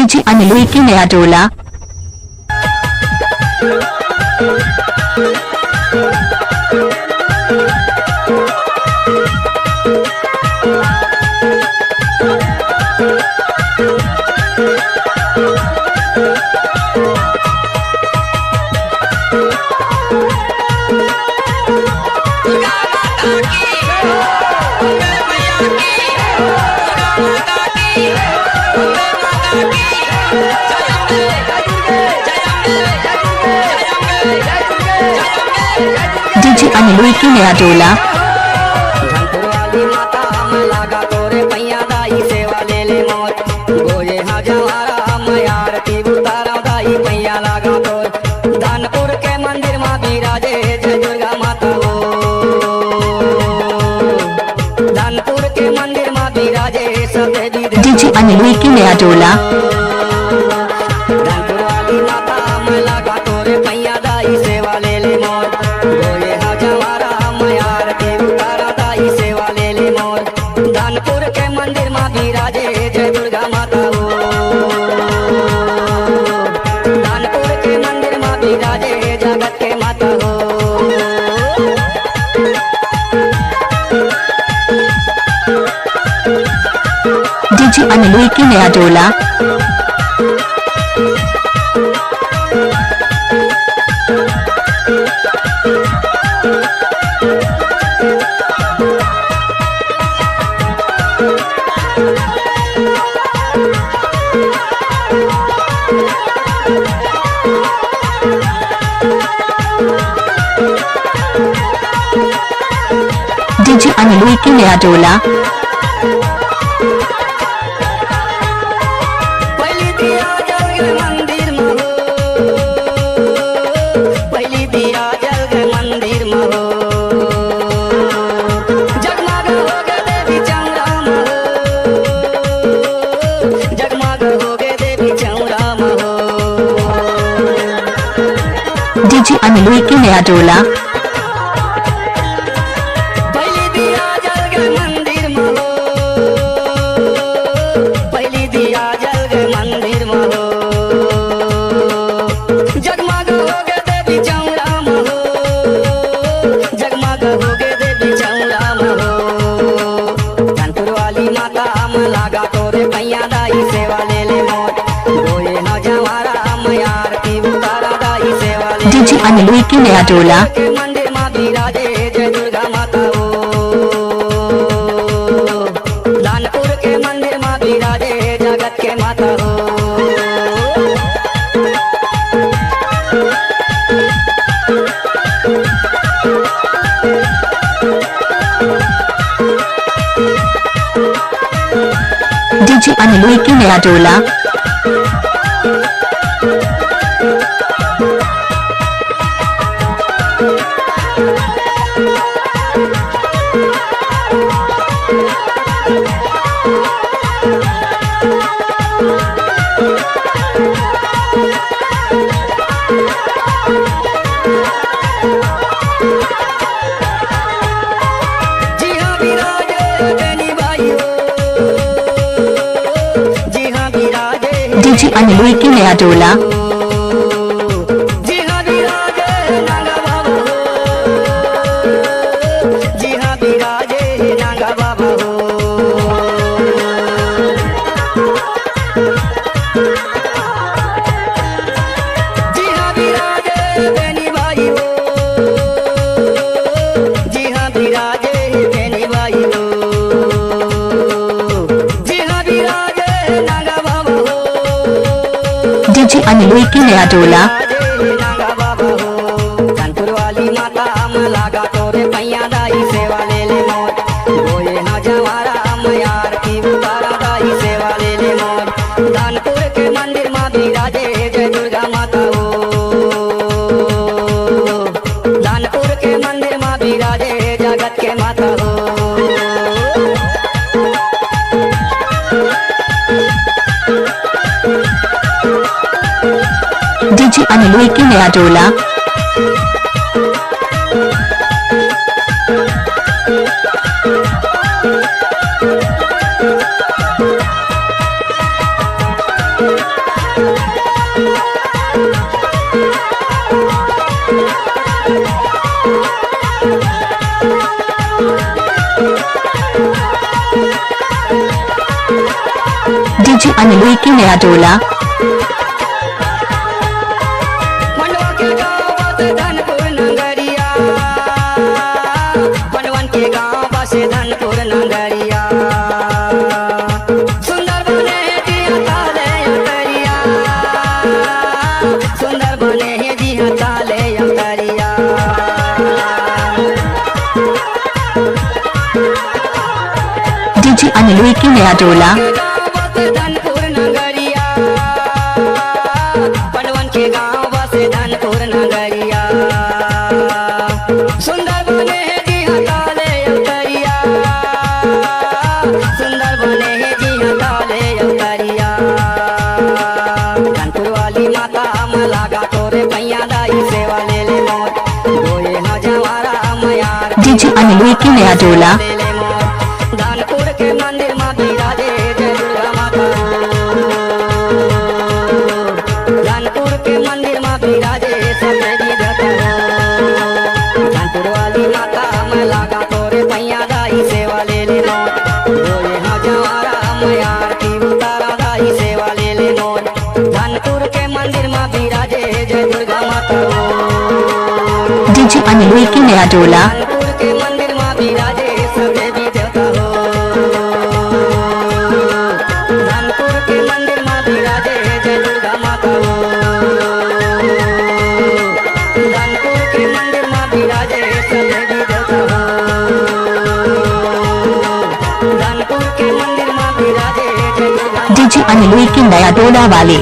DJ Anil की नया टोला। डीजे अनिल की नया टोला। दानपुर के मंदिर माँ बिराजे जय दुर्गा माता हो। दानपुर के मंदिर माँ बिराजे सब देवी देवता। डीजे अनिल की नया टोला। दानपुर वाली माता मैं लगा तोरे पैया दाई सेवा ले ले मोर। गोये हजारा मैं आरती उतारा दाई सेवा ले ले मोर। दानपुर के मंदिर माँ बिराजे जय दुर्गा माता हो। दानपुर के मंदिर माँ बिराजे जगत के माता हो। डीजे अनिल की नया टोला। डीजे अनिल की नया टोला। पहली दिया जल गए मंदिर में हो। पहली दिया जल गए मंदिर में हो। जगमग हो गए देवी चौरा में हो। जगमग हो गए देवी चौरा में हो। डीजे अनिल की नया टोला। पहली दिया जल गए मंदिर में हो। पहली दिया जल गए मंदिर में हो। जगमग हो गए देवी चौरा में हो। जगमग हो गए देवी चौरा में हो। कानपुर वाली माता में लागा तोरे पैया दाई सेवा ले ले मोर। गोये न जवारा मैं आरती उतारा दाई सेवा ले ले। डीजे अनिल की नया टोला। के मंदिर माँ बिराजे जय दुर्गा माता हो। दानपुर के मंदिर माँ बिराजे जगत के माता हो। डीजे अनिल की नया टोला। जी हाँ बिराजे बेनी भाई हो। जी हाँ बिराजे डीजे अनिल की नया टोला। जी हाँ बिराजे नागा बाबा हो। जी हाँ बिराजे नागा बाबा हो। जी हाँ बिराजे बेनी भाई हो। जी हाँ बिराजे बेनी भाई हो। जी हाँ बिराजे नागा बाबा हो। डीजे अनिल की नया टोला। नागा बाबा हो। कानपुर वाली माता में लागा तोरे पैया दाई सेवा ले ले मोर। गोये न जवारा मैं आरती उतारा दाई सेवा ले ले मोर। दानपुर के मंदिर माँ बिराजे जय दुर्गा माता हो। दानपुर के मंदिर माँ बिराजे जगत के माता हो। डीजे अनिल की नया टोला। Thank you. डीजे अनिल की नया टोला मंडवा के गाँव से धनपुर नगरिया, बनवन के गाँव से धनपुर नगरिया, सुंदर बने हैं जिया ताले अंतरिया, सुंदर बने हैं जिया ताले अंतरिया। डीजे अनिल की नया टोला धनपुर नगरिया, बनवन के गाँव से धनपुर नगरिया, सुंदर बने हैं जिया ताले अंतरिया, सुंदर बने हैं जिया ताले अंतरिया। धनपुर वाली माता हम लागा तोरे पैया दाई सेवा ले ले मोर, गोये न जवारा मयार डीजे अनिल की नया टोला ले ले मोर। धनपुर के मंदिर माँ बिराजे जय दुर्गा माता, धनपुर के मंदिर माँ बिराजे सब विधता हो। धनपुर वाली माता मैं लागा तोरे पैया दाई सेवा ले ले मोर, रोए हाँ जवारा मैं आरती उतारा दाई सेवा ले ले मोर। धनपुर के मंदिर माँ बिराजे जय दुर्गा माता हो। डीजे अनिल की नया टोला धनपुर के मंदिर माँ बिराजे सब विधता हो। धनपुर के मंदिर माँ बिराजे जय दुर्गा माता हो। धनपुर के मंदिर माँ बिराजे सब विधता हो। धनपुर के मंदिर माँ बिराजे जय दुर्गा डीजे अनिल की नया टोला वाले